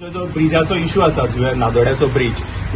जो ब्रिजाचो इश्यू आसा जुव्या नादोड्याचो bridge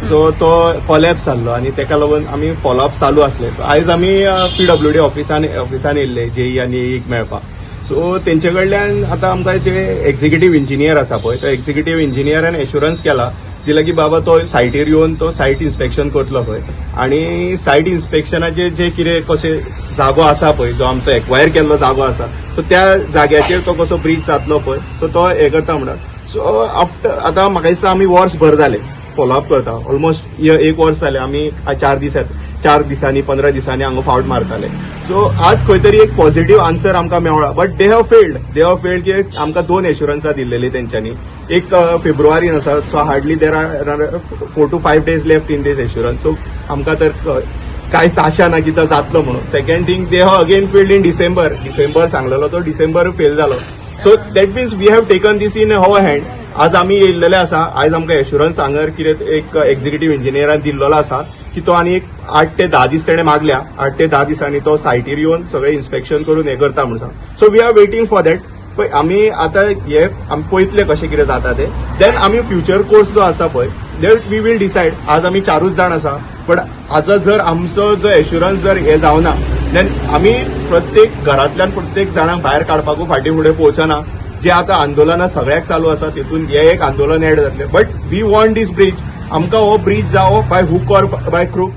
so तो कोलॅप्स जाल्लो आनी तेका लागून आमी फॉलोअप चालू आसले. आयज आमी PWD ऑफिसान येयल्ले JE आनी AEक मेळपाक. सो तेंचे कडल्यान आतां आमकां जे एक्झिक्युटीव इंजिनियर आसा पळय तो एक्झिक्युटीव इंजिनियरान एश्युरन्स केला दिला की बाबा तो सायटीर येवन तो सायट इन्स्पेक्शन करतलो पळय आनी सायट इन्स्पेक्शनाचे जे कितें कशें जागो आसा पळय जो आमचो एक्वायर केल्लो जागो आसा सो त्या जाग्याचेर तो कसो ब्रिज जातलो पळय सो तो हे करता म्हणून. सो आफ्टर आतां म्हाका दिसता आमी वर्सभर जाले फॉलोअप करता ऑलमोस्ट 1 वर्स जाले आमी 4 दिसांनी 15 दिसांनी हांगा फावट मारताले. सो आज खंय तरी एक पॉझिटिव्ह आन्सर आमकां मेळ्ळा बट दे हॅव फेल्ड की आमकां 2 एश्युरन्सां दिल्लेली तेंच्यांनी. एक फेब्रुवारीन आसा so hardly there are 4 to 5 days left in this assurance. So आमकां तर कांयच आशा ना की तो जातलो म्हणून. Second thing they have again failed in December सांगलेलो तो डिसेंबर फेल जालो. So that means we have taken this in our hand. आज आमी येयल्लेले आसा. आयज आमकां एश्युरन्स हांगर कितें एक एक्झिक्युटीव इंजिनियरान दिल्लो आसा की तो आनी एक 8 ते 10 दीस तेणें मागल्या. 8 ते 10 दिसांनी तो सायटीर येवन सगळें इन्स्पेक्शन करून हें करता म्हणून. So we are waiting for that. पळय आमी आतां हे आमी पळयतले कशें कितें जाता तें. देन आमी फ्युचर कोर्स जो आसा पळय देट वी वील डिसायड. आज आमी 4च जाण आसा बट हाजो जर आमचो जो एश्युरन्स जर हे जावना देन आमी प्रत्येक घरांतल्यान प्रत्येक जाणांक भायर काडपाकूय फाटीं फुडें पोवचना. जे आतां आंदोलनां सगळ्याक चालू आसा तितून हे एक आंदोलन एड जातलें. But we want this bridge. आमकां हो ब्रिज जावो by hook or by crook